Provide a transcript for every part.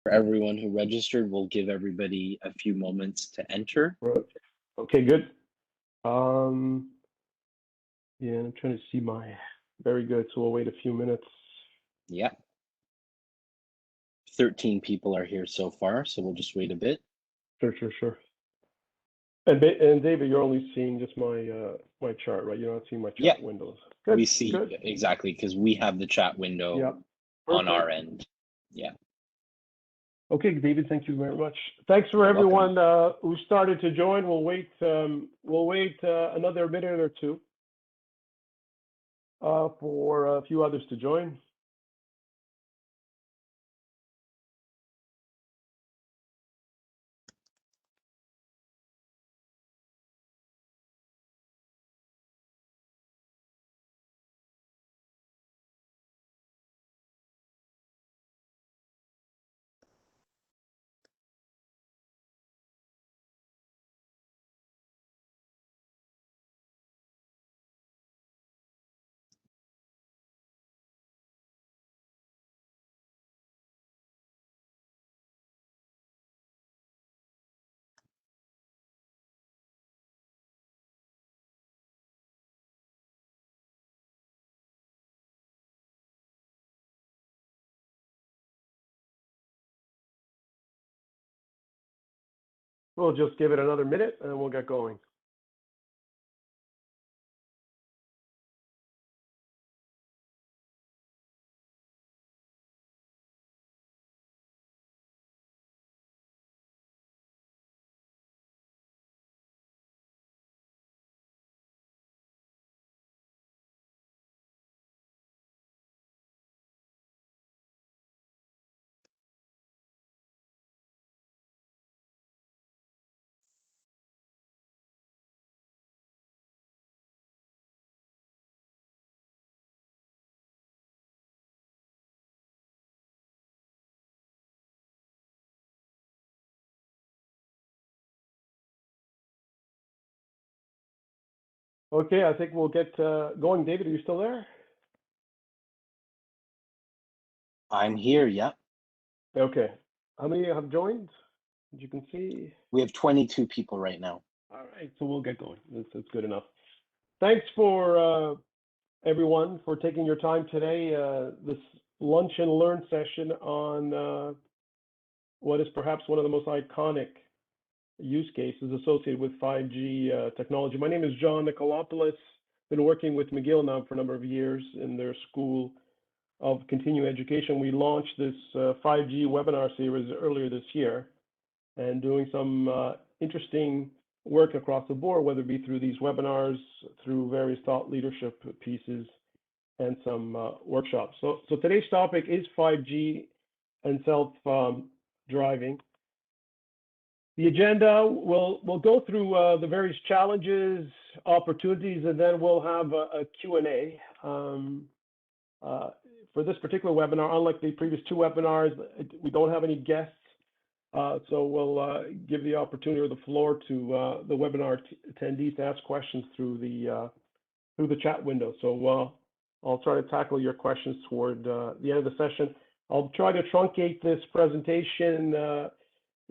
For everyone who registered, we'll give everybody a few moments to enter. Right. Okay, good. Yeah, I'm trying to see my, very good. So we'll wait a few minutes. Yeah. 13 people are here so far, so we'll just wait a bit. Sure. And David, you're only seeing just my chart, right? You're not seeing my chat windows. Good. We see good. exactly because we have the chat window on our end. Yeah. Okay, David, thank you very much. Thanks for everyone who started to join. We'll wait another minute or two for a few others to join. We'll just give it another minute and we'll get going. Okay, I think we'll get going. David, are you still there? I'm here, yeah. Okay. How many have joined? As you can see. We have 22 people right now. All right, so we'll get going. That's good enough. Thanks for everyone for taking your time today. This lunch and learn session on what is perhaps one of the most iconic use cases associated with 5G technology. My name is John Nikolopoulos. Been working with McGill now for a number of years in their School of Continuing Education. We launched this 5G webinar series earlier this year and doing some interesting work across the board, whether it be through these webinars, through various thought leadership pieces, and some workshops. So today's topic is 5G and self-driving. The agenda, we'll go through the various challenges, opportunities, and then we'll have a Q&A. For this particular webinar, unlike the previous two webinars, we don't have any guests, so we'll give the opportunity or the floor to the webinar attendees to ask questions through the chat window. So I'll try to tackle your questions toward the end of the session. I'll try to truncate this presentation,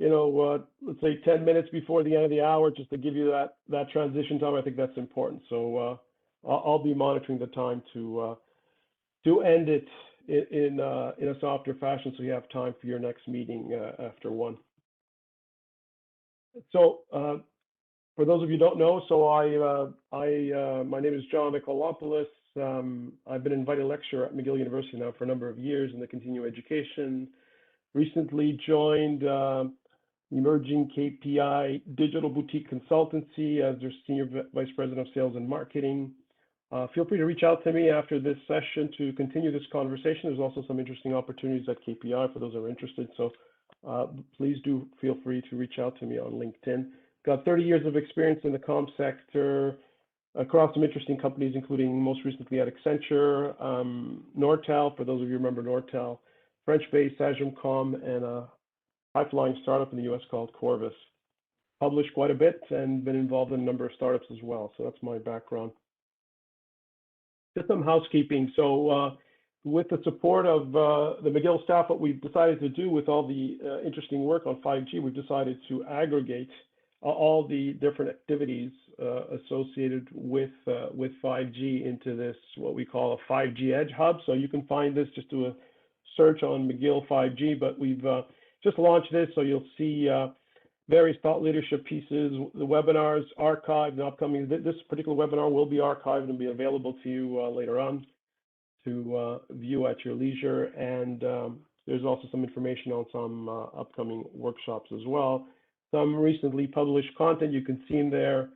let's say 10 minutes before the end of the hour, just to give you that transition time. I think that's important. So I'll be monitoring the time to end it in a softer fashion, so you have time for your next meeting after one. So for those of you who don't know, so my name is John Nikolopoulos. I've been invited lecturer at McGill University now for a number of years in the continuing education. Recently joined emerging KPI Digital Boutique Consultancy as their Senior Vice President of Sales and Marketing. Feel free to reach out to me after this session to continue this conversation. There's also some interesting opportunities at KPI for those who are interested. So please do feel free to reach out to me on LinkedIn. Got 30 years of experience in the comm sector across some interesting companies, including most recently at Accenture, Nortel, for those of you who remember Nortel, French-based Sagem.com, and a high-flying startup in the US called Corvus. Published quite a bit and been involved in a number of startups as well. So that's my background. Just some housekeeping. So with the support of the McGill staff, what we've decided to do with all the interesting work on 5G, we've decided to aggregate all the different activities associated with 5G into this, what we call a 5G Edge Hub. So you can find this, just do a search on McGill 5G, but we've just launched this, so you'll see various thought leadership pieces, the webinars archived and upcoming. This particular webinar will be archived and be available to you later on to view at your leisure. And there's also some information on some upcoming workshops as well. Some recently published content you can see in there.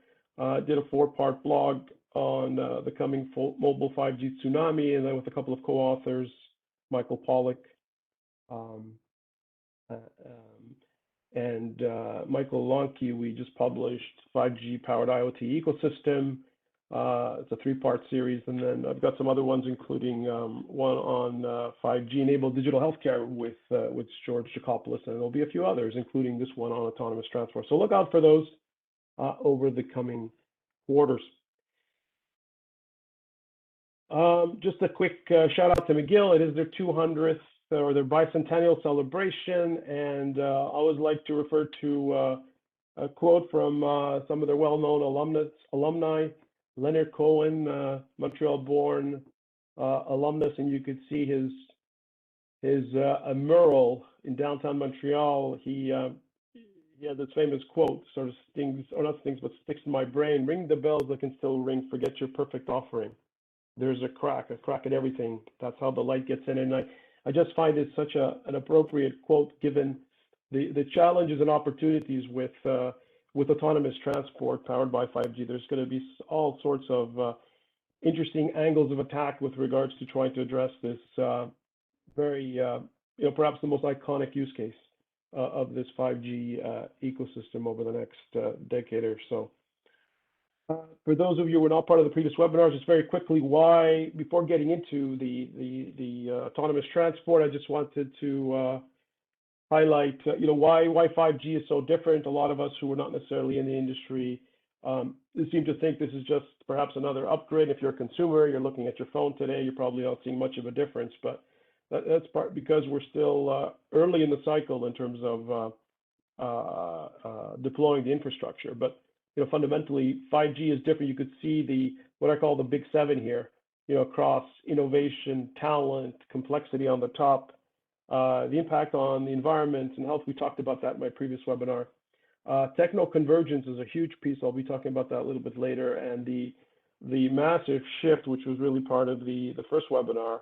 Did a 4-part blog on the coming mobile 5G tsunami, and then with a couple of co-authors, Michael Pollock and Michael Lonke. We just published 5G powered IoT ecosystem. It's a 3-part series, and then I've got some other ones, including one on 5G enabled digital healthcare with George Nikolopoulos, and there'll be a few others, including this one on autonomous transport. So look out for those over the coming quarters. Just a quick shout out to McGill. It is their 200th or their bicentennial celebration, and I always like to refer to a quote from some of their well-known alumni. Leonard Cohen, Montreal-born alumnus, and you could see his a mural in downtown Montreal. He had this famous quote, sort of stings, or not stings, but sticks in my brain. Ring the bells that can still ring. Forget your perfect offering. There's a crack in everything. That's how the light gets in. And I just find it such an appropriate quote given the challenges and opportunities with autonomous transport powered by 5G. There's going to be all sorts of interesting angles of attack with regards to trying to address this very, perhaps the most iconic use case of this 5G ecosystem over the next decade or so. For those of you who were not part of the previous webinars, just very quickly, why, before getting into the autonomous transport, I just wanted to highlight, why 5G is so different. A lot of us who are not necessarily in the industry seem to think this is just perhaps another upgrade. If you're a consumer, you're looking at your phone today, you're probably not seeing much of a difference, but that's part because we're still early in the cycle in terms of deploying the infrastructure. But fundamentally, 5G is different. You could see what I call the big 7 here, across innovation, talent, complexity on the top, the impact on the environment and health. We talked about that in my previous webinar. Techno convergence is a huge piece. I'll be talking about that a little bit later. And the massive shift, which was really part of the first webinar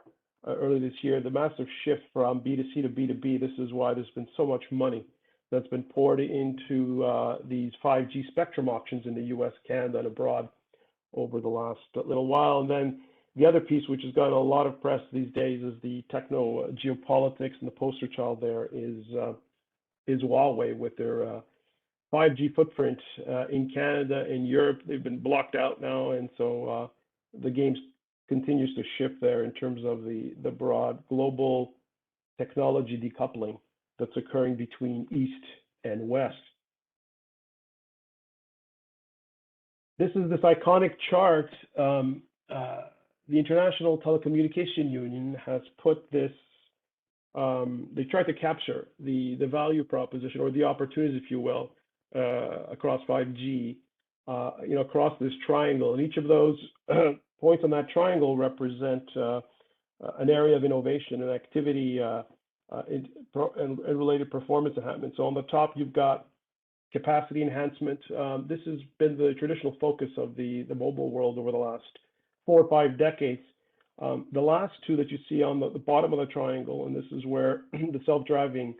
earlier this year, the massive shift from B2C to B2B. This is why there's been so much money that's been poured into these 5G spectrum auctions in the US, Canada, and abroad over the last little while. And then the other piece, which has gotten a lot of press these days, is the techno geopolitics, and the poster child there is Huawei with their 5G footprint in Canada and Europe. They've been blocked out now, and so the game continues to shift there in terms of the broad global technology decoupling that's occurring between East and West. This is this iconic chart. The International Telecommunication Union has put this, they tried to capture the value proposition or the opportunities, if you will, across 5G, across this triangle. And each of those points on that triangle represent an area of innovation and activity and related performance enhancement. So on the top, you've got capacity enhancement. This has been the traditional focus of the mobile world over the last 4 or 5 decades. The last two that you see on the bottom of the triangle, and this is where the self-driving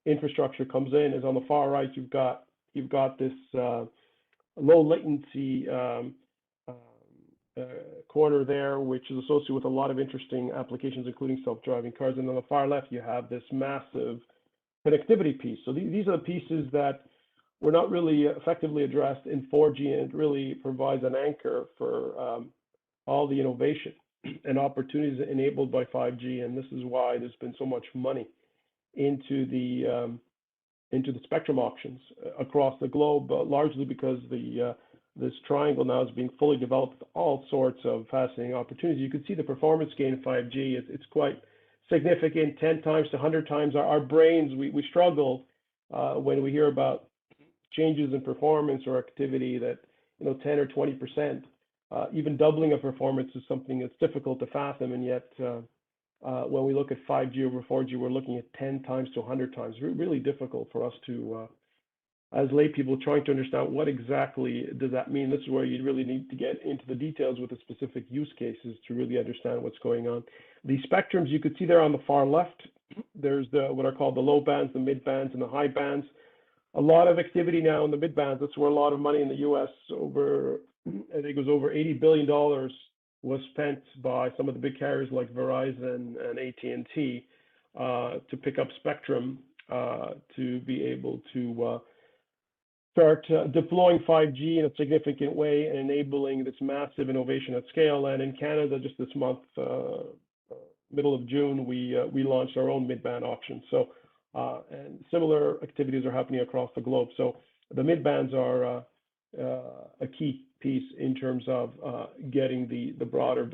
infrastructure comes in, is on the far right. You've got this low latency corner there, which is associated with a lot of interesting applications, including self-driving cars. And on the far left, you have this massive connectivity piece. So these are the pieces that were not really effectively addressed in 4G, and it really provides an anchor for all the innovation and opportunities enabled by 5G. And this is why there's been so much money into the spectrum auctions across the globe, largely because the this triangle now is being fully developed with all sorts of fascinating opportunities. You can see the performance gain in 5G. It's quite significant, 10 times to 100 times. Our brains, we struggle when we hear about changes in performance or activity that, 10 or 20%, even doubling of performance is something that's difficult to fathom. And yet, when we look at 5G over 4G, we're looking at 10 times to 100 times. Really difficult for us to, as lay people, trying to understand what exactly does that mean. This is where you really need to get into the details with the specific use cases to really understand what's going on. The spectrums you could see there on the far left, there's what are called the low bands, the mid bands, and the high bands. A lot of activity now in the mid bands. That's where a lot of money in the U.S. I think it was over $80 billion was spent by some of the big carriers like Verizon and AT&T to pick up spectrum to be able to start deploying 5G in a significant way and enabling this massive innovation at scale. And in Canada, just this month, middle of June, we launched our own mid-band auction. So, and similar activities are happening across the globe. So the mid-bands are a key piece in terms of getting the broader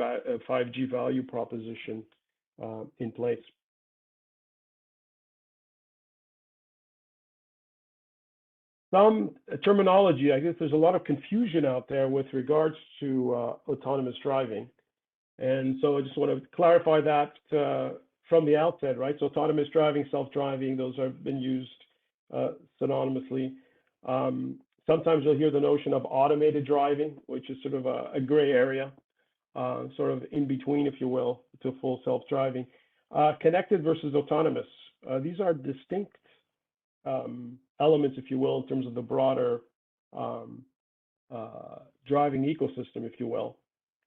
5G value proposition in place. Some terminology, I guess there's a lot of confusion out there with regards to autonomous driving. And so I just want to clarify that from the outset, right? So autonomous driving, self-driving, those have been used synonymously. Sometimes you'll hear the notion of automated driving, which is sort of a gray area, sort of in between, if you will, to full self-driving. Connected versus autonomous. These are distinct elements, if you will, in terms of the broader driving ecosystem, if you will.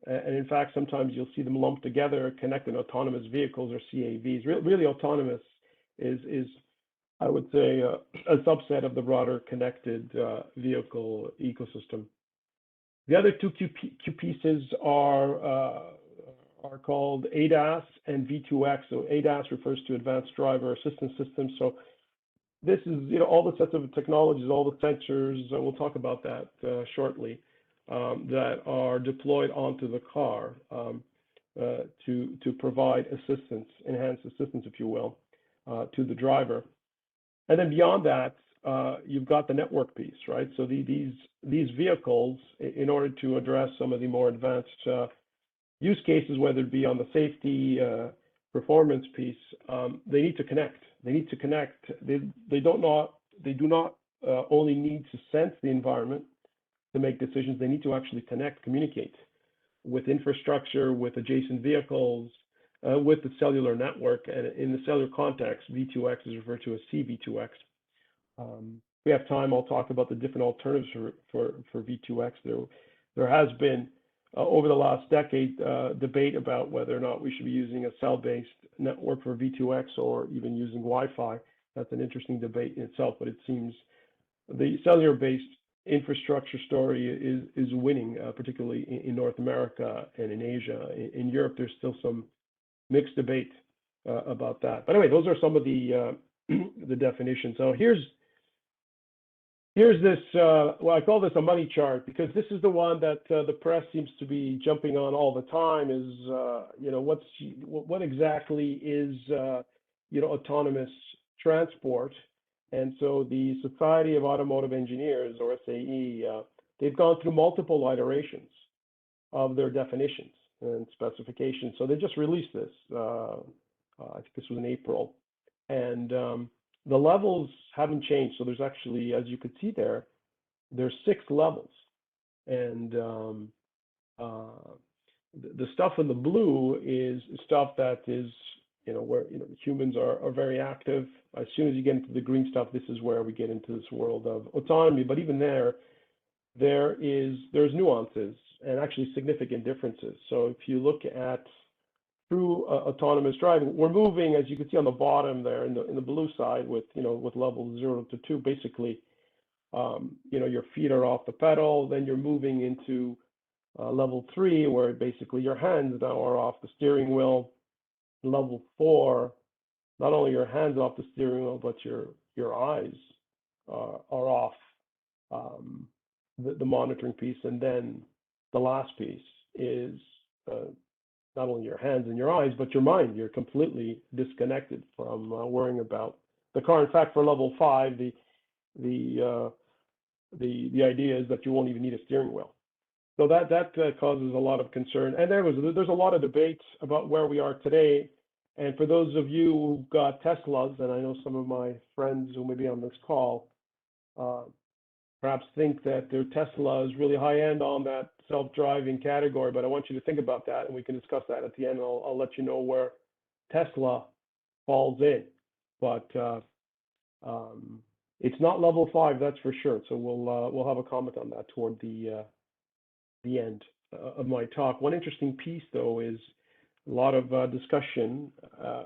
And in fact, sometimes you'll see them lumped together, connected autonomous vehicles or CAVs. Really autonomous is I would say, a subset of the broader connected vehicle ecosystem. The other two key pieces are called ADAS and V2X. So ADAS refers to Advanced Driver Assistance System. So this is, all the sets of technologies, all the sensors, we'll talk about that shortly, that are deployed onto the car to provide assistance, enhanced assistance, if you will, to the driver. And then beyond that, you've got the network piece, right? So these vehicles, in order to address some of the more advanced use cases, whether it be on the safety performance piece, they need to connect. They need to connect. They do not only need to sense the environment to make decisions. They need to actually connect, communicate with infrastructure, with adjacent vehicles, with the cellular network. And in the cellular context, V2X is referred to as CV2X. If we have time, I'll talk about the different alternatives for V2X. There has been, over the last decade, debate about whether or not we should be using a cell-based network for V2X or even using Wi-Fi. That's an interesting debate in itself, but it seems the cellular-based infrastructure story is winning, particularly in North America and in Asia. In Europe, there's still some mixed debate about that. But anyway, those are some of the definitions. So here's this, well, I call this a money chart because this is the one that the press seems to be jumping on all the time is, what exactly is, autonomous transport. And so the Society of Automotive Engineers, or SAE, they've gone through multiple iterations of their definitions and specifications. So they just released this, I think this was in April. And the levels haven't changed. So there's actually, as you could see there's 6 levels. And the stuff in the blue is stuff that is, where humans are very active. As soon as you get into the green stuff, this is where we get into this world of autonomy. But even there's nuances and actually significant differences. So if you look at true autonomous driving, we're moving, as you can see on the bottom there in the blue side with level 0 to 2, basically, your feet are off the pedal, then you're moving into level 3, where basically your hands now are off the steering wheel. Level 4, not only your hands off the steering wheel, but your eyes are off the monitoring piece, and then the last piece is not only your hands and your eyes, but your mind. You're completely disconnected from worrying about the car. In fact, for level 5, the idea is that you won't even need a steering wheel. So that causes a lot of concern. And there's a lot of debates about where we are today. And for those of you who've got Teslas, and I know some of my friends who may be on this call, perhaps think that their Tesla is really high end on that self-driving category, but I want you to think about that, and we can discuss that at the end. I'll let you know where Tesla falls in, but it's not level 5, that's for sure. So we'll have a comment on that toward the end of my talk. One interesting piece, though, is a lot of discussion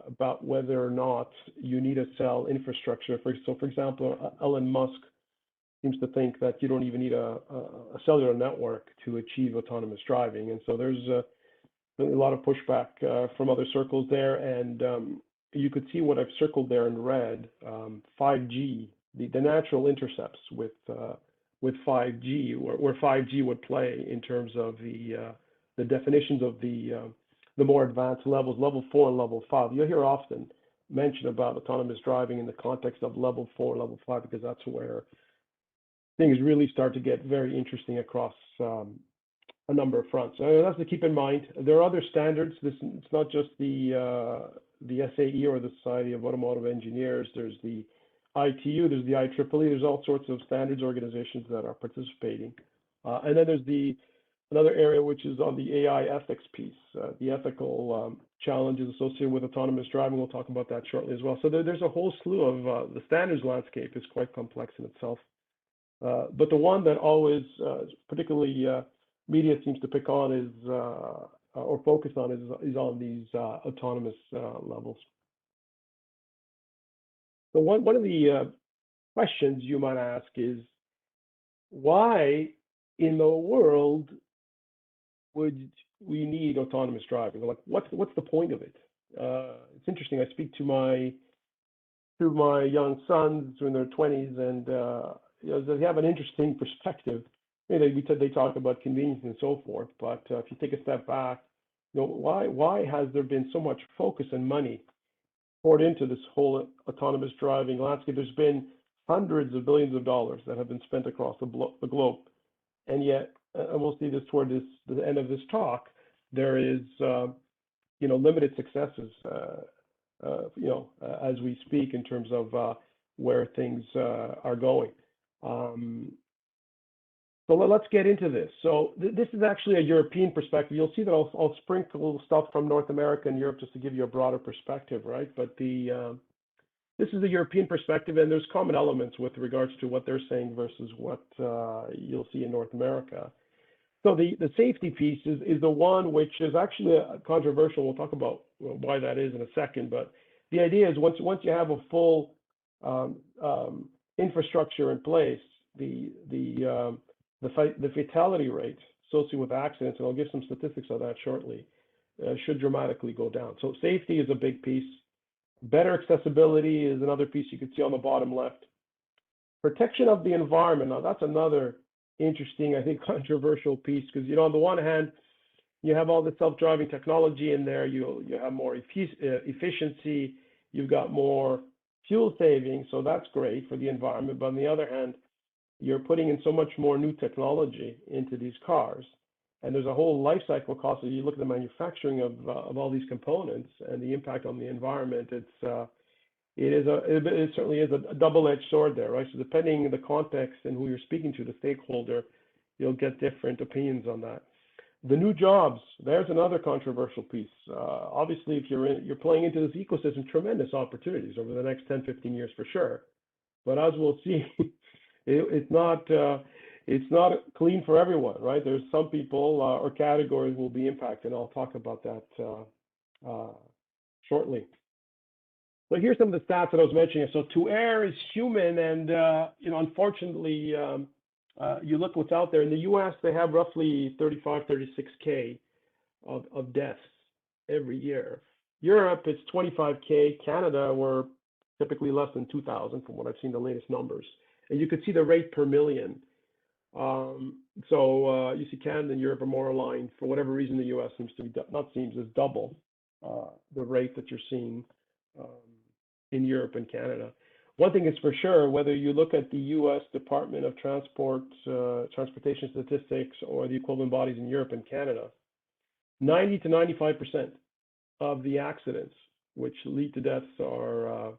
about whether or not you need a cell infrastructure. So, for example, Elon Musk seems to think that you don't even need a cellular network to achieve autonomous driving. And so there's a lot of pushback from other circles there. And you could see what I've circled there in red, 5G, the natural intercepts with 5G, where 5G would play in terms of the definitions of the more advanced levels, level 4 and level 5. You'll hear often mention about autonomous driving in the context of level 4, level 5, because that's where things really start to get very interesting across a number of fronts. So that's to keep in mind. There are other standards. It's not just the SAE or the Society of Automotive Engineers. There's the ITU, there's the IEEE. There's all sorts of standards organizations that are participating. And then there's another area which is on the AI ethics piece, the ethical challenges associated with autonomous driving. We'll talk about that shortly as well. So there's a whole slew of the standards landscape is quite complex in itself. But the one that always, particularly media seems to pick on is, or focus on is on these autonomous levels. So one of the questions you might ask is, why in the world would we need autonomous driving? Like, what's the point of it? It's interesting. I speak to my young sons in their 20s, and they have an interesting perspective. They talk about convenience and so forth, but if you take a step back, why has there been so much focus and money poured into this whole autonomous driving landscape? There's been hundreds of billions of dollars that have been spent across the globe, and yet, and we'll see this toward the end of this talk, there is limited successes as we speak in terms of where things are going. So let's get into this. So this is actually a European perspective. You'll see that I'll sprinkle stuff from North America and Europe just to give you a broader perspective, right? But this is the European perspective, and there's common elements with regards to what they're saying versus what you'll see in North America. So the safety piece is the one which is actually controversial. We'll talk about why that is in a second. But the idea is once you have a full infrastructure in place, the fatality rate associated with accidents, and I'll give some statistics on that shortly, should dramatically go down. So safety is a big piece. Better accessibility is another piece you can see on the bottom left. Protection of the environment. Now that's another interesting, I think, controversial piece, because on the one hand, you have all the self-driving technology in there. You have more efficiency. You've got more fuel savings, so that's great for the environment. But on the other hand, you're putting in so much more new technology into these cars, and there's a whole life cycle cost. So you look at the manufacturing of all these components and the impact on the environment. It certainly is a double-edged sword there, right? So depending on the context and who you're speaking to, the stakeholder, you'll get different opinions on that. The new jobs, there's another controversial piece. Obviously, if you're playing into this ecosystem, tremendous opportunities over the next 10, 15 years for sure. But as we'll see, it's not clean for everyone, right? There's some people or categories will be impacted. I'll talk about that shortly. So here's some of the stats that I was mentioning. So to err is human, and unfortunately, you look what's out there. In the U.S., they have roughly 36K of deaths every year. Europe, it's 25K. Canada, we're typically less than 2,000 from what I've seen the latest numbers. And you could see the rate per million You see Canada and Europe are more aligned. For whatever reason, the US seems to be, is double the rate that you're seeing in Europe and Canada. One thing is for sure, whether you look at the US Department of Transportation Statistics or the equivalent bodies in Europe and Canada, 90 to 95% of the accidents which lead to deaths are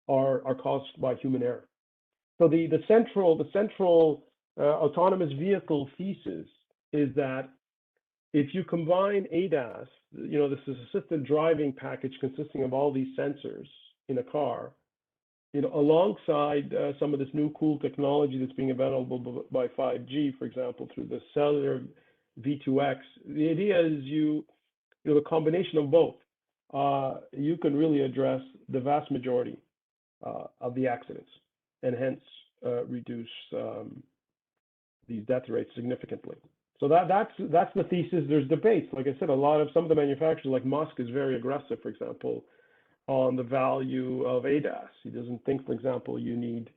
caused by human error. So the central autonomous vehicle thesis is that if you combine ADAS, this is assisted driving package consisting of all these sensors in a car, alongside some of this new cool technology that's being available by 5G, for example, through the cellular V2X. The idea is the combination of both, you can really address the vast majority of the accidents, and hence reduce these death rates significantly. So that's the thesis. There's debates. Like I said, some of the manufacturers, like Musk, is very aggressive, for example, on the value of ADAS. He doesn't think, for example, you need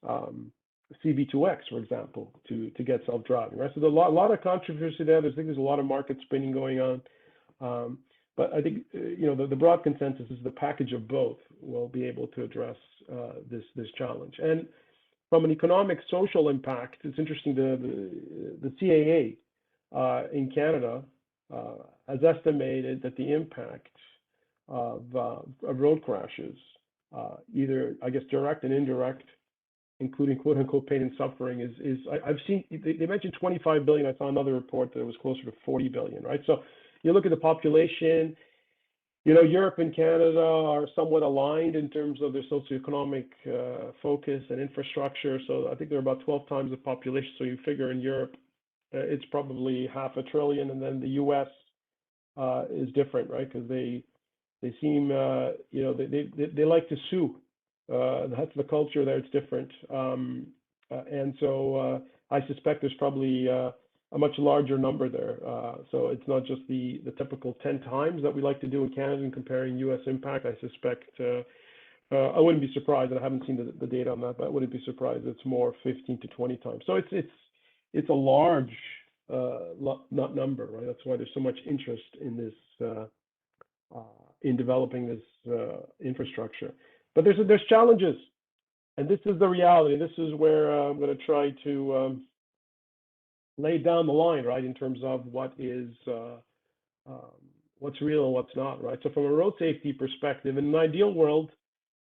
CV2X, for example, to get self-driving, right? So there's a lot of controversy there. There's a lot of market spinning going on. But I think the broad consensus is the package of both will be able to address this challenge. And from an economic social impact, it's interesting. The CAA in Canada has estimated that the impact of road crashes, either direct and indirect, including quote unquote pain and suffering, is I've seen they mentioned 25 billion. I saw another report that it was closer to 40 billion, right? So you look at the population, Europe and Canada are somewhat aligned in terms of their socioeconomic focus and infrastructure. So I think they're about 12 times the population. So you figure in Europe, it's probably $500 billion, and then the US is different, right? Because they seem, they like to sue. That's the culture there. It's different. And so I suspect there's probably a much larger number there. So it's not just the typical 10 times that we like to do in Canada in comparing US impact. I suspect, I wouldn't be surprised, and I haven't seen the data on that, but I wouldn't be surprised it's more 15 to 20 times. So it's a large number, right? That's why there's so much interest in this, in developing this infrastructure. But there's challenges, and this is the reality. This is where I'm going to try to lay down the line, right, in terms of what's real and what's not, right? So from a road safety perspective, in an ideal world,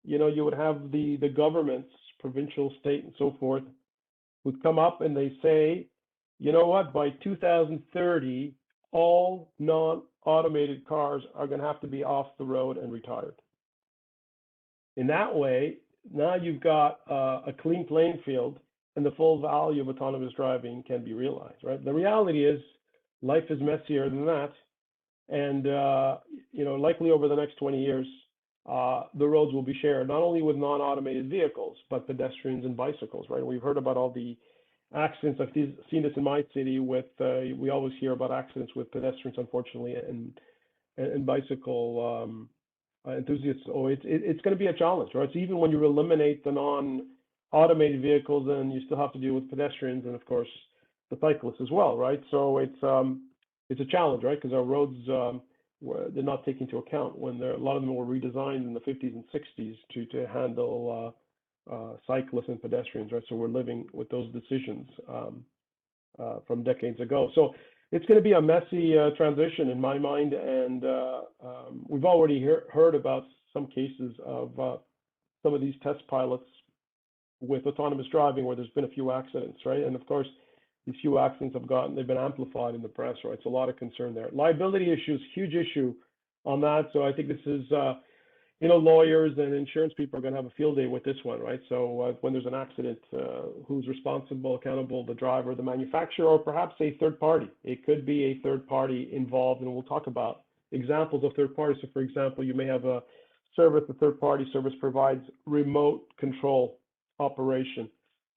you would have the governments, provincial, state, and so forth, would come up and they say, you know what, by 2030, all non-automated cars are going to have to be off the road and retired. In that way, now you've got a clean playing field, and the full value of autonomous driving can be realized, right? The reality is life is messier than that. And, likely over the next 20 years, the roads will be shared, not only with non-automated vehicles, but pedestrians and bicycles, right? We've heard about all the accidents. I've seen this in my city with, we always hear about accidents with pedestrians, unfortunately, and bicycle enthusiasts. Oh, it's going to be a challenge, right? So even when you eliminate the non-automated vehicles, then you still have to deal with pedestrians and, of course, the cyclists as well, right? So it's a challenge, right? Because our roads, they're not taken into account when a lot of them were redesigned in the 50s and 60s to handle cyclists and pedestrians, right? So we're living with those decisions from decades ago. So it's going to be a messy transition in my mind, and we've already heard about some cases of some of these test pilots with autonomous driving where there's been a few accidents, right? And of course, these few accidents they've been amplified in the press, right? It's a lot of concern there. Liability issues, huge issue on that. So I think this is, lawyers and insurance people are going to have a field day with this one, right? So when there's an accident, who's responsible, accountable, the driver, the manufacturer, or perhaps a third party? It could be a third party involved, and we'll talk about examples of third parties. So for example, you may have a service, the third party service provides remote control operation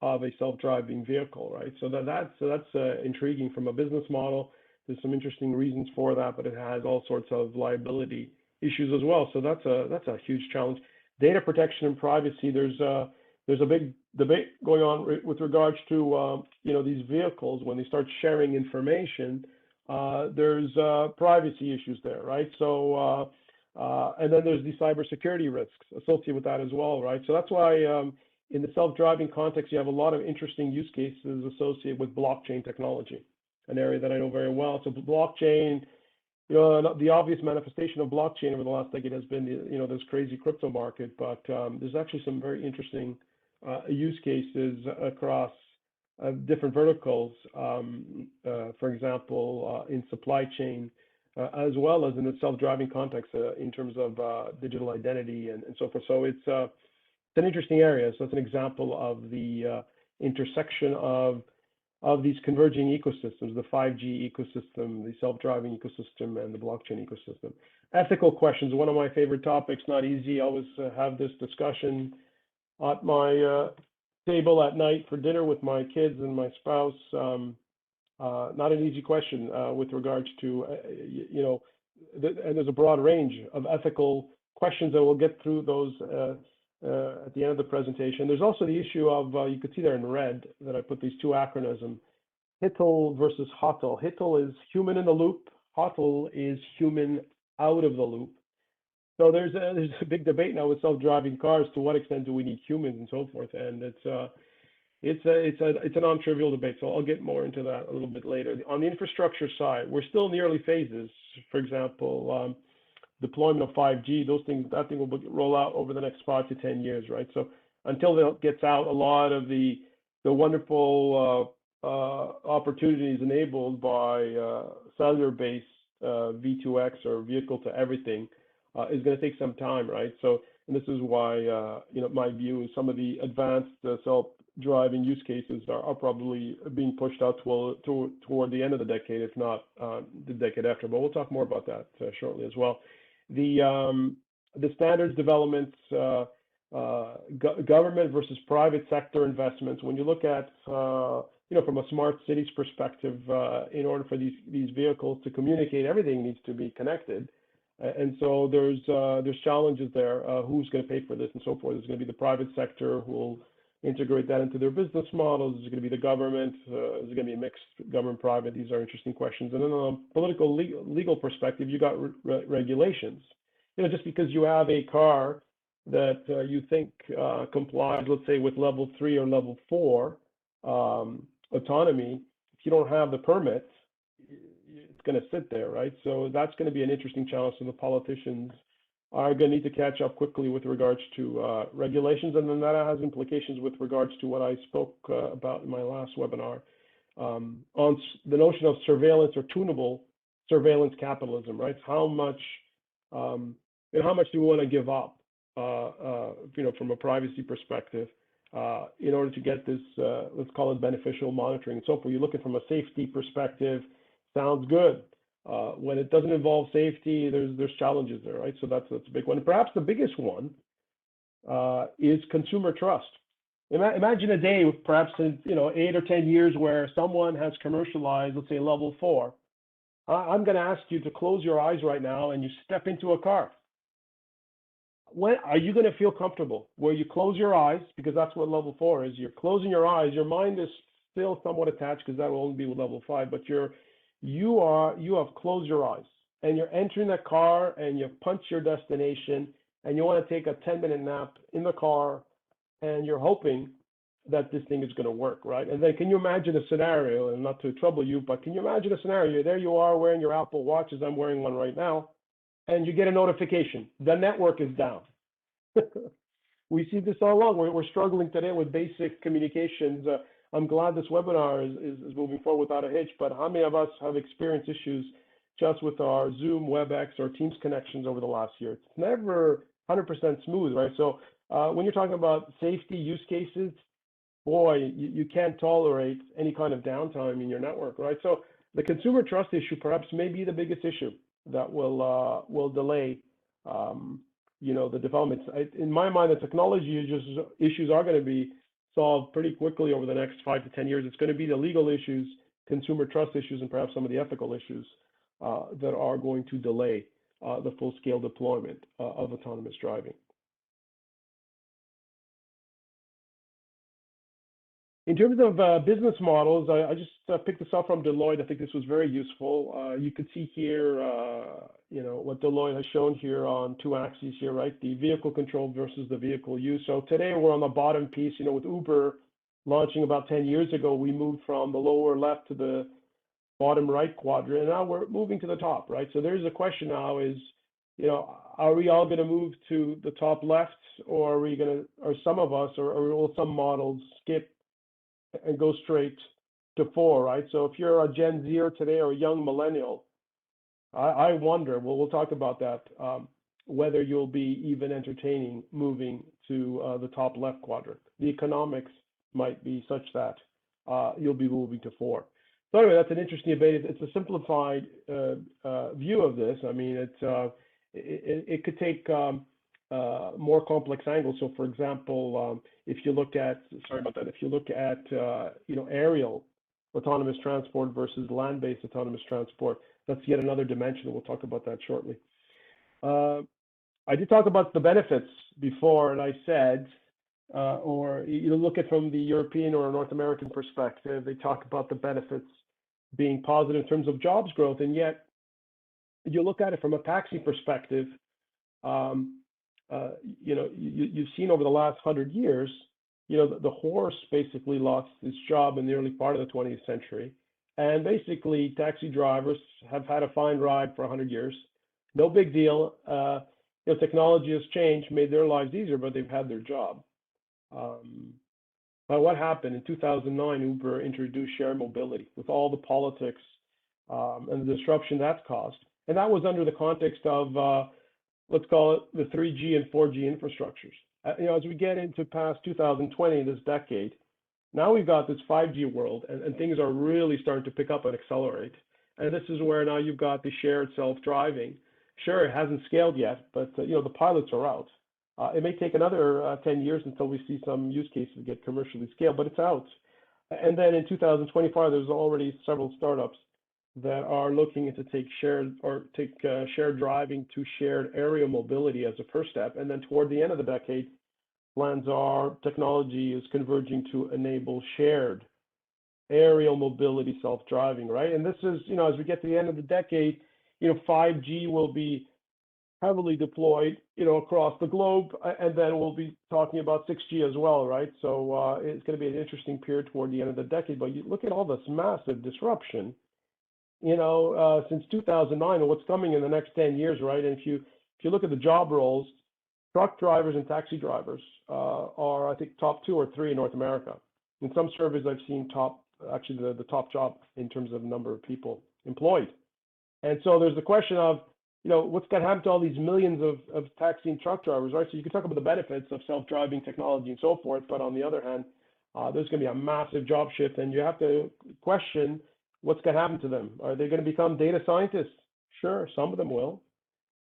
of a self-driving vehicle, right? So that's intriguing from a business model. There's some interesting reasons for that, but it has all sorts of liability issues as well. So that's a huge challenge. Data protection and privacy. There's there's a big debate going on with regards to these vehicles when they start sharing information. There's privacy issues there, right? So and then there's the cybersecurity risks associated with that as well, right? So that's why in the self-driving context, you have a lot of interesting use cases associated with blockchain technology, an area that I know very well. So blockchain, the obvious manifestation of blockchain over the last decade has been, this crazy crypto market, but there's actually some very interesting use cases across different verticals, for example, in supply chain, as well as in the self-driving context in terms of digital identity and so forth. So it's an interesting area. So it's an example of the intersection of these converging ecosystems, the 5G ecosystem, the self-driving ecosystem, and the blockchain ecosystem. Ethical questions, one of my favorite topics, not easy. I always have this discussion at my table at night for dinner with my kids and my spouse. Not an easy question with regards to, and there's a broad range of ethical questions, and we'll get through those at the end of the presentation. There's also the issue of, you could see there in red that I put these two acronyms, HITL versus HOTL. HITL is human in the loop, HOTL is human out of the loop. So there's a big debate now with self-driving cars. To what extent do we need humans and so forth? And it's a non-trivial debate. So I'll get more into that a little bit later. On the infrastructure side, we're still in the early phases. For example, deployment of 5G, that thing will roll out over the next 5 to 10 years, right? So until that gets out, a lot of the wonderful opportunities enabled by cellular-based V2X or vehicle to everything is going to take some time, right? So, and this is why, my view is some of the advanced self-driving use cases are probably being pushed out toward the end of the decade, if not the decade after. But we'll talk more about that shortly as well. The standards developments, government versus private sector investments. When you look at, from a smart cities perspective, in order for these vehicles to communicate, everything needs to be connected. And so there's challenges there. Who's going to pay for this and so forth? Is it going to be the private sector who will integrate that into their business models? Is it going to be the government? Is it going to be a mixed government-private? These are interesting questions. And then on a political legal perspective, you got regulations. Just because you have a car that you think complies, let's say, with level 3 or level 4 autonomy, if you don't have the permit, it's going to sit there, right? So that's going to be an interesting challenge. So the politicians are going to need to catch up quickly with regards to regulations, and then that has implications with regards to what I spoke about in my last webinar on the notion of surveillance or tunable surveillance capitalism, right? How much do we want to give up, from a privacy perspective, in order to get this, let's call it beneficial monitoring and so forth. You look at it from a safety perspective, sounds good. When it doesn't involve safety, there's challenges there, right? So that's a big one. And perhaps the biggest one is consumer trust. Imagine a day, perhaps in 8 or 10 years, where someone has commercialized, let's say, level 4. I'm going to ask you to close your eyes right now, and you step into a car. When are you going to feel comfortable? Where you close your eyes, because that's what level 4 is. You're closing your eyes. Your mind is still somewhat attached, because that will only be with level 5. But you have closed your eyes, and you're entering the car, and you've punched your destination, and you want to take a 10-minute nap in the car, and you're hoping that this thing is going to work, right? And then can you imagine a scenario, and not to trouble you, but can you imagine a scenario? There you are wearing your Apple Watch, as I'm wearing one right now, and you get a notification. The network is down. We see this all along. We're struggling today with basic communications. I'm glad this webinar is moving forward without a hitch, but how many of us have experienced issues just with our Zoom, WebEx, or Teams connections over the last year? It's never 100% smooth, right? So when you're talking about safety use cases, boy, you can't tolerate any kind of downtime in your network, right? So the consumer trust issue perhaps may be the biggest issue that will delay the developments. In my mind, the technology issues are going to be solved pretty quickly over the next 5 to 10 years. It's going to be the legal issues, consumer trust issues, and perhaps some of the ethical issues that are going to delay the full-scale deployment of autonomous driving. In terms of business models, I just picked this up from Deloitte. I think this was very useful. You could see here, what Deloitte has shown here on two axes here, right? The vehicle control versus the vehicle use. So today we're on the bottom piece, with Uber launching about 10 years ago, we moved from the lower left to the bottom right quadrant, and now we're moving to the top, right? So there's a question now is, are we all going to move to the top left, or are we going to, or some of us, or will some models skip and go straight to 4, right? So if you're a Gen Zer today or a young millennial, I wonder, we'll talk about that, whether you'll be even entertaining moving to the top left quadrant. The economics might be such that you'll be moving to 4. So anyway, that's an interesting debate. It's a simplified view of this. I mean, it could take more complex angles. So, for example, if you look at, aerial autonomous transport versus land-based autonomous transport, that's yet another dimension. We'll talk about that shortly. I did talk about the benefits before, and I said, or you look at from the European or North American perspective, they talk about the benefits being positive in terms of jobs growth, and yet you look at it from a taxi perspective. You've seen over the last 100 years, the horse basically lost its job in the early part of the 20th century, and basically taxi drivers have had a fine ride for 100 years. No big deal. Technology has changed, made their lives easier, but they've had their job. But what happened in 2009? Uber introduced shared mobility with all the politics and the disruption that's caused, and that was under the context of let's call it the 3G and 4G infrastructures. As we get into past 2020, this decade, now we've got this 5G world, and things are really starting to pick up and accelerate. And this is where now you've got the shared self-driving. Sure, it hasn't scaled yet, but the pilots are out. It may take another 10 years until we see some use cases get commercially scaled, but it's out. And then in 2025, there's already several startups that are looking to take shared driving to shared aerial mobility as a first step. And then toward the end of the decade, plans are technology is converging to enable shared aerial mobility self-driving, right? And this is, as we get to the end of the decade, 5G will be heavily deployed, across the globe, and then we'll be talking about 6G as well, right? So it's going to be an interesting period toward the end of the decade. But you look at all this massive disruption, since 2009 and what's coming in the next 10 years, right? And if you look at the job roles, truck drivers and taxi drivers are, I think, top 2 or 3 in North America. In some surveys, I've seen the top job in terms of number of people employed. And so there's the question of, what's going to happen to all these millions of taxi and truck drivers, right? So you can talk about the benefits of self-driving technology and so forth, but on the other hand, there's going to be a massive job shift, and you have to question what's going to happen to them. Are they going to become data scientists? Sure, some of them will.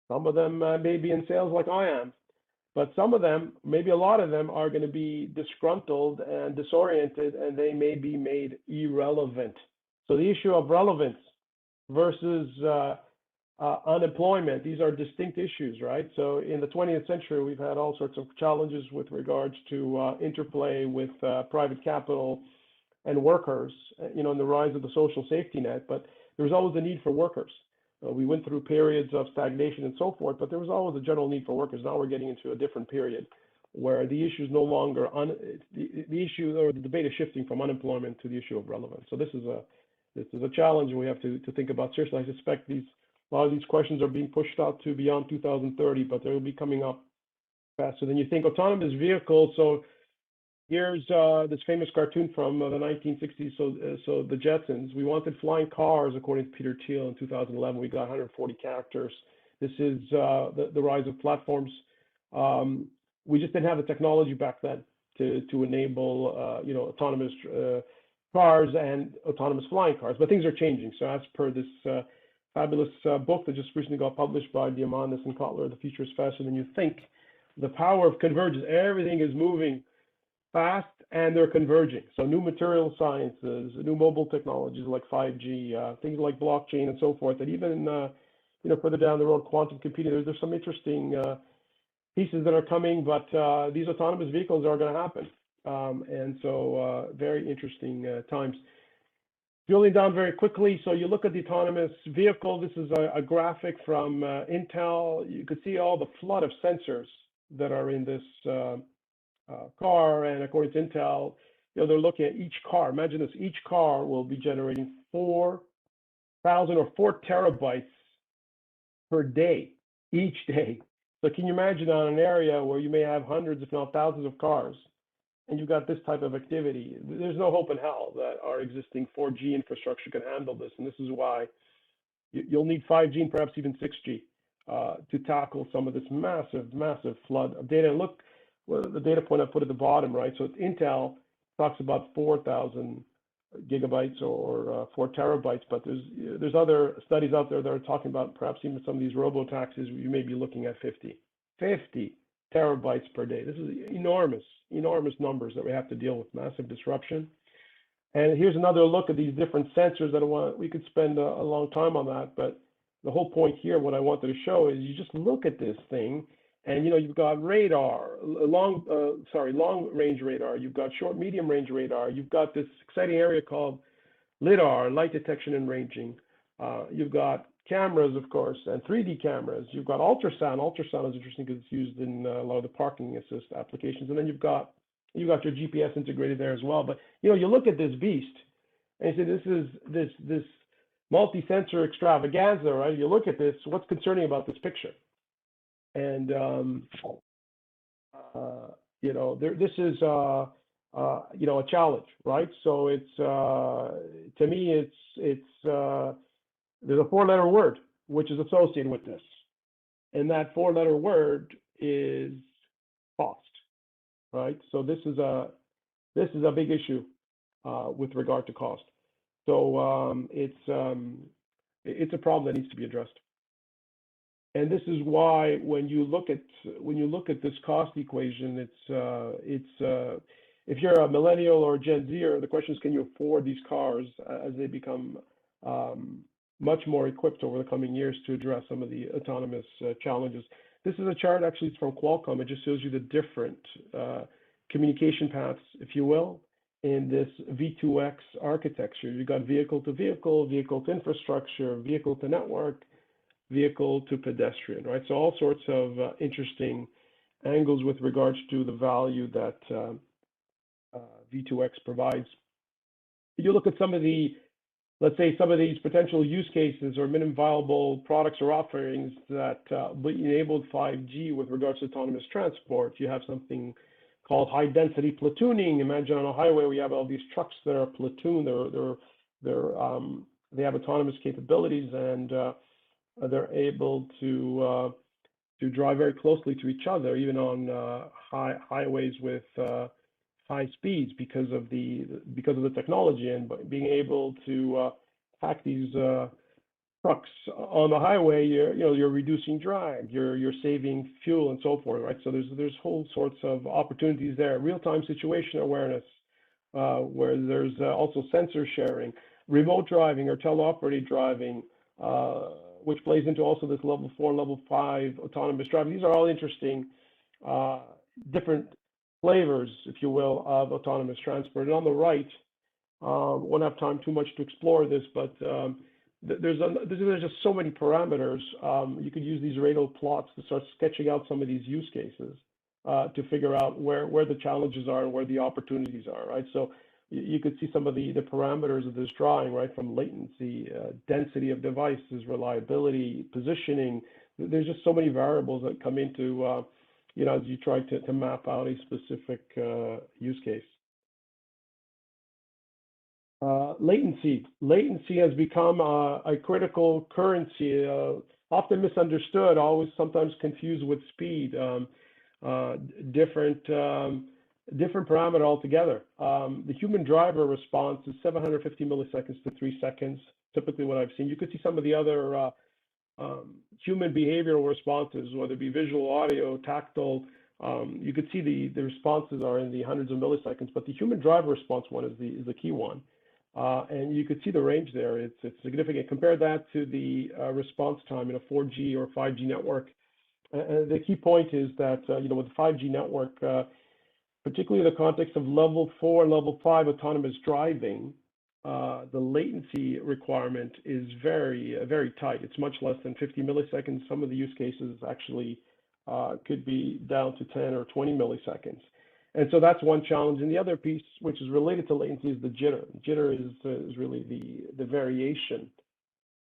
Some of them may be in sales like I am, but some of them, maybe a lot of them, are going to be disgruntled and disoriented, and they may be made irrelevant. So the issue of relevance versus unemployment, these are distinct issues, right? So in the 20th century, we've had all sorts of challenges with regards to interplay with private capital and workers, and the rise of the social safety net, but there was always a need for workers. We went through periods of stagnation and so forth, but there was always a general need for workers. Now we're getting into a different period where the issue is no longer, the issue or the debate is shifting from unemployment to the issue of relevance. So this is a challenge we have to think about seriously. I suspect a lot of these questions are being pushed out to beyond 2030, but they will be coming up faster than you think. Autonomous vehicles. So here's this famous cartoon from the 1960s. So the Jetsons. We wanted flying cars, according to Peter Thiel in 2011. We got 140 characters. This is the rise of platforms. We just didn't have the technology back then to enable autonomous cars and autonomous flying cars. But things are changing. So as per this fabulous book that just recently got published by Diamandis and Kotler, The Future is Faster Than You Think, the power of convergence. Everything is moving fast and they're converging. So new material sciences, new mobile technologies like 5G, things like blockchain and so forth, and even further down the road, quantum computing. There's some interesting pieces that are coming, but these autonomous vehicles are going to happen. And so very interesting times. Drilling down very quickly, so you look at the autonomous vehicle. This is a graphic from Intel. You could see all the flood of sensors that are in this car, and according to Intel, they're looking at each car. Imagine this: each car will be generating 4,000 or 4 terabytes per day, each day. So can you imagine on an area where you may have hundreds, if not thousands, of cars, and you've got this type of activity? There's no hope in hell that our existing 4G infrastructure can handle this, and this is why you'll need 5G and perhaps even 6G to tackle some of this massive, massive flood of data. And look, well, the data point I put at the bottom, right? So Intel talks about 4,000 gigabytes or 4 terabytes, but there's other studies out there that are talking about perhaps even some of these robo-taxis. You may be looking at 50 terabytes per day. This is enormous numbers that we have to deal with, massive disruption. And here's another look at these different sensors that we could spend a long time on that, but the whole point here, what I wanted to show is you just look at this thing, and you've got radar, long range radar, you've got short, medium range radar, you've got this exciting area called LiDAR, light detection and ranging. You've got cameras, of course, and 3D cameras. You've got ultrasound. Ultrasound is interesting because it's used in a lot of the parking assist applications. And then you've got your GPS integrated there as well. But you look at this beast, and you say this is this multi-sensor extravaganza, right? You look at this. What's concerning about this picture? And this is a challenge, right? So it's to me, it's there's a 4-letter word which is associated with this, and that 4-letter word is cost, right? So this is a big issue with regard to cost. So it's a problem that needs to be addressed. And this is why when you look at this cost equation, it's if you're a millennial or a Gen Zer, the question is, can you afford these cars as they become much more equipped over the coming years to address some of the autonomous challenges? This is a chart, actually, it's from Qualcomm. It just shows you the different communication paths, if you will, in this V2X architecture. You've got vehicle to vehicle, vehicle to infrastructure, vehicle to network, vehicle to pedestrian, right? So all sorts of interesting angles with regards to the value that V2X provides. You look at some of the, let's say, some of these potential use cases or minimum viable products or offerings that enabled 5G with regards to autonomous transport. You have something called high density platooning. Imagine on a highway we have all these trucks that are platooned. They have autonomous capabilities, and they're able to drive very closely to each other, even on highways with high speeds because of the technology, and being able to pack these trucks on the highway. You're reducing drag, you're saving fuel, and so forth, right? So there's whole sorts of opportunities there. Real-time situation awareness, where there's also sensor sharing, remote driving or teleoperated driving, which plays into also this level 4, level 5 autonomous driving. These are all interesting, different flavors, if you will, of autonomous transport. And on the right, won't have time too much to explore this, but there's just so many parameters. You could use these radar plots to start sketching out some of these use cases to figure out where the challenges are and where the opportunities are, right? So you could see some of the parameters of this drawing, right, from latency, density of devices, reliability, positioning. There's just so many variables that come into, as you try to map out a specific use case. Latency has become a critical currency, often misunderstood, always sometimes confused with speed. Different parameter altogether. The human driver response is 750 milliseconds to 3 seconds, typically what I've seen. You could see some of the other human behavioral responses, whether it be visual, audio, tactile. You could see the responses are in the hundreds of milliseconds, but the human driver response one is the key one. And you could see the range there. It's significant. Compare that to the response time in a 4G or 5G network. The key point is that, with the 5G network, particularly in the context of level 4 and level 5 autonomous driving, the latency requirement is very tight. It's much less than 50 milliseconds. Some of the use cases actually could be down to 10 or 20 milliseconds. And so that's one challenge. And the other piece, which is related to latency, is the jitter. Jitter is really the variation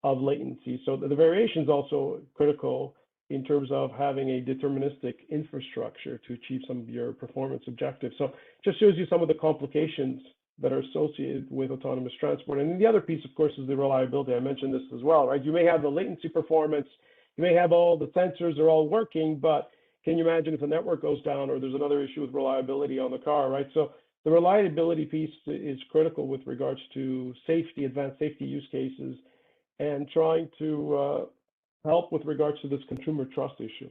of latency. So the variation is also critical in terms of having a deterministic infrastructure to achieve some of your performance objectives. So just shows you some of the complications that are associated with autonomous transport. And then the other piece, of course, is the reliability. I mentioned this as well, right? You may have the latency performance, you may have all the sensors are all working, but can you imagine if the network goes down or there's another issue with reliability on the car, right? So the reliability piece is critical with regards to safety, advanced safety use cases, and trying to help with regards to this consumer trust issue.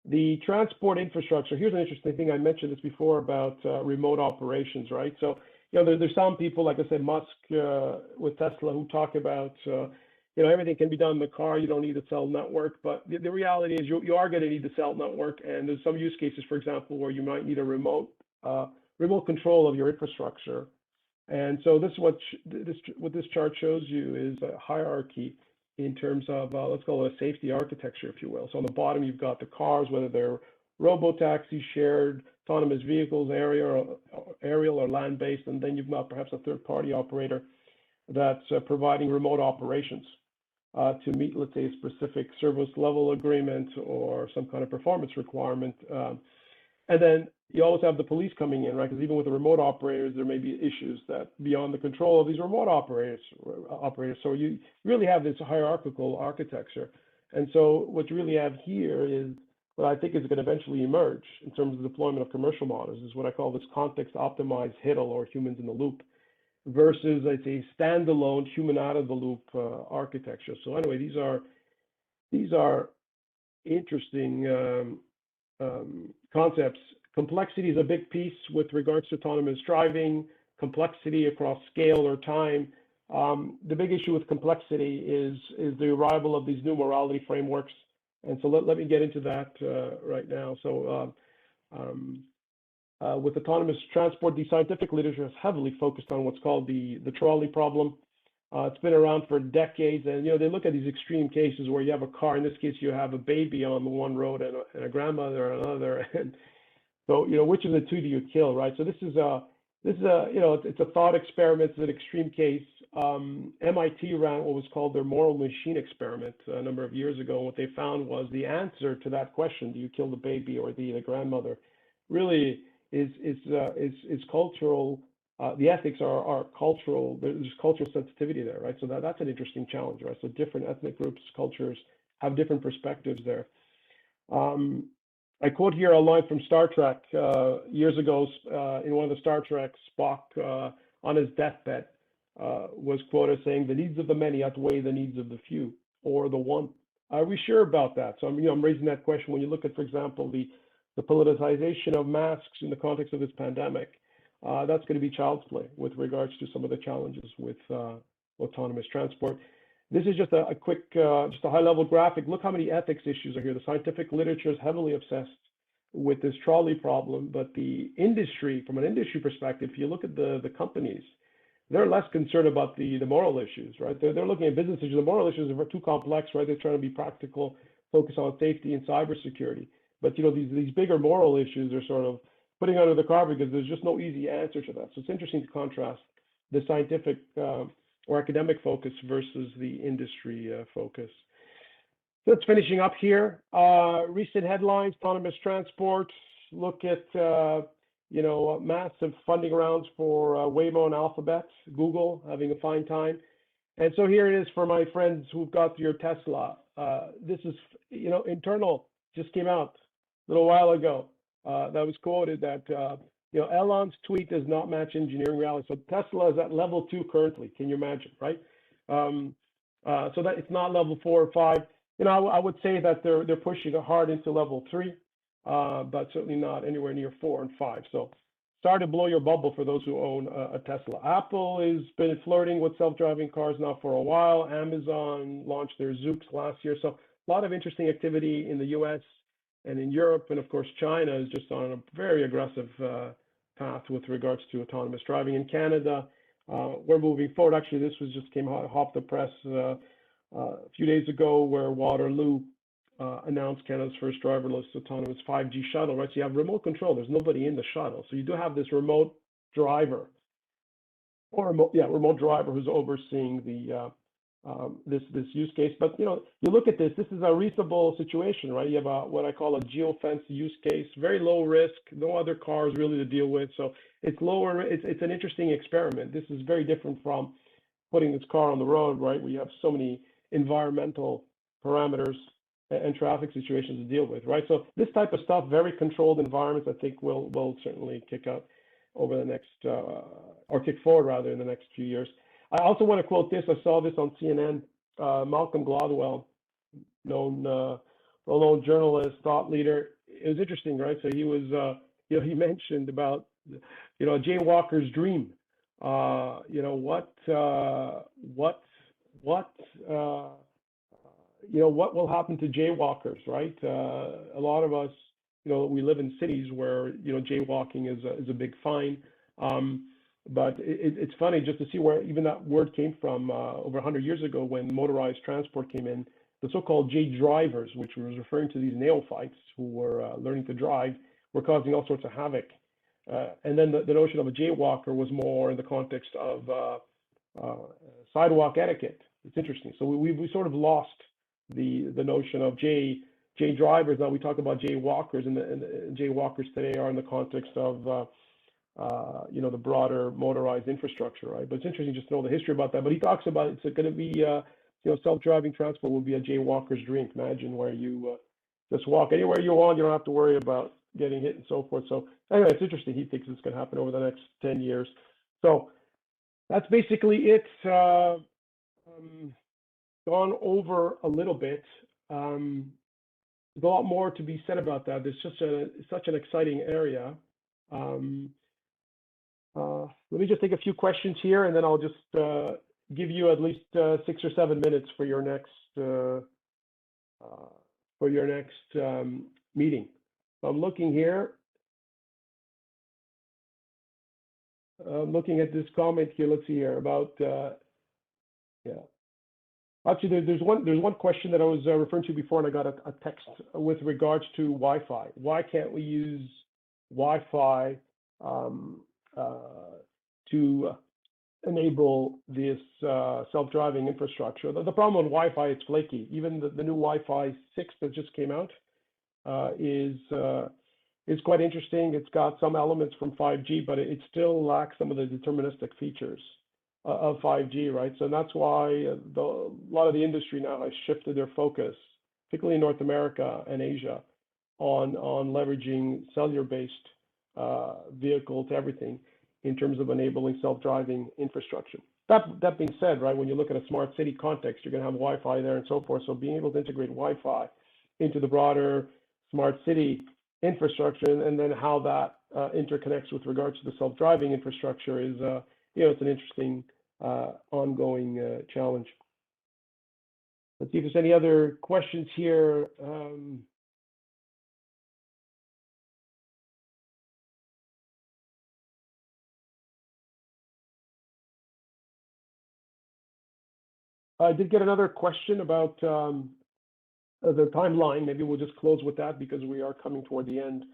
The transport infrastructure, here's an interesting thing. I mentioned this before about remote operations, right? So, you know, there's some people, like I said, Musk with Tesla, who talk about, you know, everything can be done in the car. You don't need a cell network. But the reality is you are going to need the cell network. And there's some use cases, for example, where you might need a remote control of your infrastructure. And so this is what this chart shows you is a hierarchy in terms of, let's call it a safety architecture, if you will. So on the bottom, you've got the cars, whether they're robo-taxis, shared, autonomous vehicles, aerial or land-based, and then you've got perhaps a third-party operator that's providing remote operations to meet, let's say, a specific service level agreement or some kind of performance requirement. And then you always have the police coming in, right? Because even with the remote operators, there may be issues that beyond the control of these remote operators. So you really have this hierarchical architecture. And so what you really have here is what I think is going to eventually emerge in terms of deployment of commercial models is what I call this context optimized HITL, or humans in the loop, versus, I'd say, standalone human out of the loop architecture. So anyway, these are interesting concepts. Complexity is a big piece with regards to autonomous driving, complexity across scale or time. The big issue with complexity is the arrival of these new morality frameworks. And so let me get into that right now. So with autonomous transport, the scientific literature is heavily focused on what's called the trolley problem. It's been around for decades, and you know they look at these extreme cases where you have a car. In this case, you have a baby on the one road and a grandmother on another. And so you know which of the two do you kill, right? So this is a you know it's a thought experiment. It's an extreme case. MIT ran what was called their moral machine experiment a number of years ago. What they found was the answer to that question: do you kill the baby or the grandmother? Really is cultural. The ethics are cultural. There's cultural sensitivity there, right? So that's an interesting challenge, right? So different ethnic groups, cultures have different perspectives there. I quote here a line from Star Trek years ago. In one of the Star Trek, Spock on his deathbed was quoted saying, "The needs of the many outweigh the needs of the few, or the one." Are we sure about that? So I'm raising that question when you look at, for example, the politicization of masks in the context of this pandemic. That's going to be child's play with regards to some of the challenges with autonomous transport. This is just a quick, just a high-level graphic. Look how many ethics issues are here. The scientific literature is heavily obsessed with this trolley problem, but the industry, from an industry perspective, if you look at the companies, they're less concerned about the moral issues, right? They're looking at business issues. The moral issues are too complex, right? They're trying to be practical, focus on safety and cybersecurity. But you know, these bigger moral issues are sort of putting under the carpet because there's just no easy answer to that. So it's interesting to contrast the scientific or academic focus versus the industry focus. So it's finishing up here. Recent headlines: autonomous transport. Look at you know, massive funding rounds for Waymo and Alphabet. Google having a fine time. And so here it is for my friends who've got your Tesla. This is, you know, internal, just came out a little while ago. That was quoted that, you know, Elon's tweet does not match engineering reality. So Tesla is at level 2 currently. Can you imagine, right? So that it's not level 4 or 5. You know, I would say that they're pushing it hard into level 3, but certainly not anywhere near 4 and 5. So sorry to blow your bubble for those who own a Tesla. Apple has been flirting with self-driving cars now for a while. Amazon launched their Zoox last year. So a lot of interesting activity in the US And in Europe, and of course, China is just on a very aggressive path with regards to autonomous driving. In Canada, we're moving forward. Actually, this was just came off the press a few days ago, where Waterloo announced Canada's first driverless autonomous 5G shuttle, right? So you have remote control. There's nobody in the shuttle. So you do have this remote driver, or remote driver who's overseeing the this use case. But you look at this is a reasonable situation, right? You have what I call a geofence use case, very low risk, no other cars really to deal with. So it's lower, it's an interesting experiment. This is very different from putting this car on the road, right? We have so many environmental parameters and traffic situations to deal with, right? So this type of stuff, very controlled environments, I think will certainly kick out over the next, or kick forward rather, in the next few years. I also want to quote this. I saw this on CNN. Malcolm Gladwell, well-known journalist, thought leader. It was interesting, right? So he was, he mentioned about, a jaywalker's dream. What will happen to jaywalkers, right? A lot of us, we live in cities where, jaywalking is a big fine. But it's funny just to see where even that word came from over 100 years ago, when motorized transport came in. The so-called J drivers, which was referring to these neophytes who were learning to drive, were causing all sorts of havoc. And then the notion of a jaywalker was more in the context of sidewalk etiquette. It's interesting. So we sort of lost the notion of J drivers. Now we talk about jaywalkers, and jaywalkers today are in the context of the broader motorized infrastructure, right? But it's interesting just to know the history about that. But he talks about it's going to be, self-driving transport will be a jaywalker's dream. Imagine where you just walk anywhere you want. You don't have to worry about getting hit and so forth. So anyway, it's interesting. He thinks it's going to happen over the next 10 years. So that's basically it. Gone over a little bit. There's a lot more to be said about that. There's just such an exciting area. Let me just take a few questions here, and then I'll just give you at least 6 or 7 minutes for your next meeting. So I'm looking here. I'm looking at this comment here. Let's see here about Actually, there's one question that I was referring to before, and I got a text with regards to Wi-Fi. Why can't we use Wi-Fi to enable this self-driving infrastructure? The problem with Wi-Fi, it's flaky. Even the new Wi-Fi 6 that just came out is quite interesting. It's got some elements from 5G, but it still lacks some of the deterministic features of 5G, right? So that's why a lot of the industry now has shifted their focus, particularly in North America and Asia, on leveraging cellular-based vehicle to everything in terms of enabling self-driving infrastructure. That being said, right, when you look at a smart city context, you're going to have Wi-Fi there and so forth. So being able to integrate Wi-Fi into the broader smart city infrastructure, and then how that interconnects with regards to the self-driving infrastructure is, it's an interesting ongoing challenge. Let's see if there's any other questions here. I did get another question about the timeline. Maybe we'll just close with that because we are coming toward the end.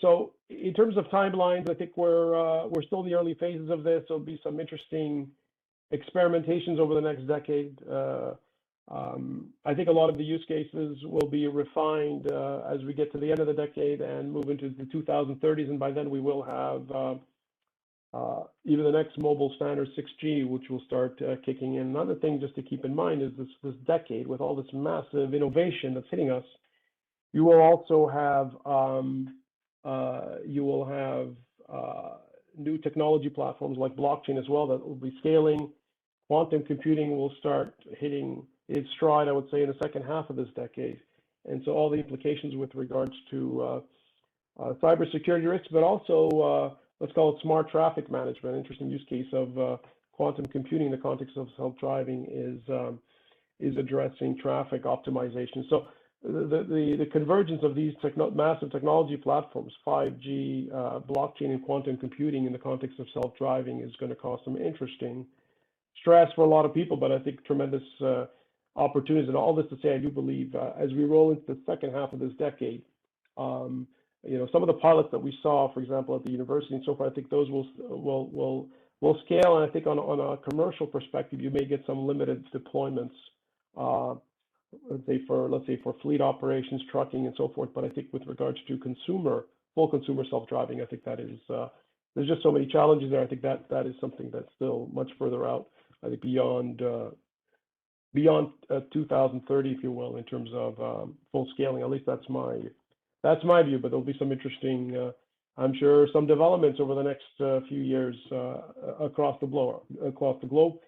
So in terms of timelines, I think we're still in the early phases of this. There'll be some interesting experimentations over the next decade. I think a lot of the use cases will be refined as we get to the end of the decade and move into the 2030s, and by then we will have even the next mobile standard 6G, which will start kicking in. Another thing just to keep in mind is this decade, with all this massive innovation that's hitting us, you will also have new technology platforms like blockchain as well that will be scaling. Quantum computing will start hitting its stride, I would say, in the second half of this decade. And so all the implications with regards to cybersecurity risks, but also let's call it smart traffic management. Interesting use case of quantum computing in the context of self-driving is addressing traffic optimization. So the convergence of these massive technology platforms, 5G, blockchain, and quantum computing in the context of self-driving is going to cause some interesting stress for a lot of people, but I think tremendous opportunities. And all this to say, I do believe as we roll into the second half of this decade, some of the pilots that we saw, for example, at the university and so forth, I think those will scale. And I think on a commercial perspective, you may get some limited deployments, let's say for fleet operations, trucking, and so forth. But I think with regards to full consumer self-driving, I think that is there's just so many challenges there. I think that is something that's still much further out. I think beyond 2030, if you will, in terms of full scaling. At least that's my view. But there'll be some interesting, I'm sure, some developments over the next few years across the globe.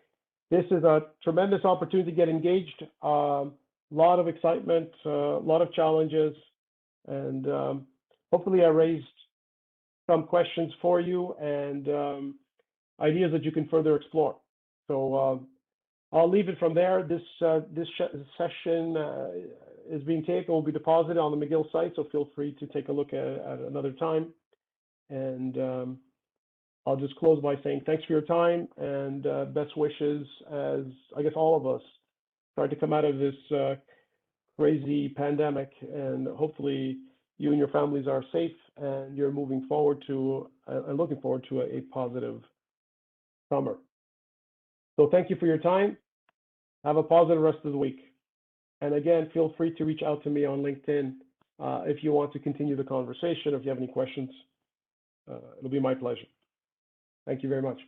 This is a tremendous opportunity to get engaged. A lot of excitement, a lot of challenges, and hopefully I raised some questions for you and ideas that you can further explore. So I'll leave it from there. This session is being taken, will be deposited on the McGill site, so feel free to take a look at another time. And I'll just close by saying thanks for your time and best wishes as, I guess, all of us try to come out of this crazy pandemic, and hopefully you and your families are safe and you're moving forward to and looking forward to a positive summer. So thank you for your time. Have a positive rest of the week. And again, feel free to reach out to me on LinkedIn if you want to continue the conversation, if you have any questions. It'll be my pleasure. Thank you very much.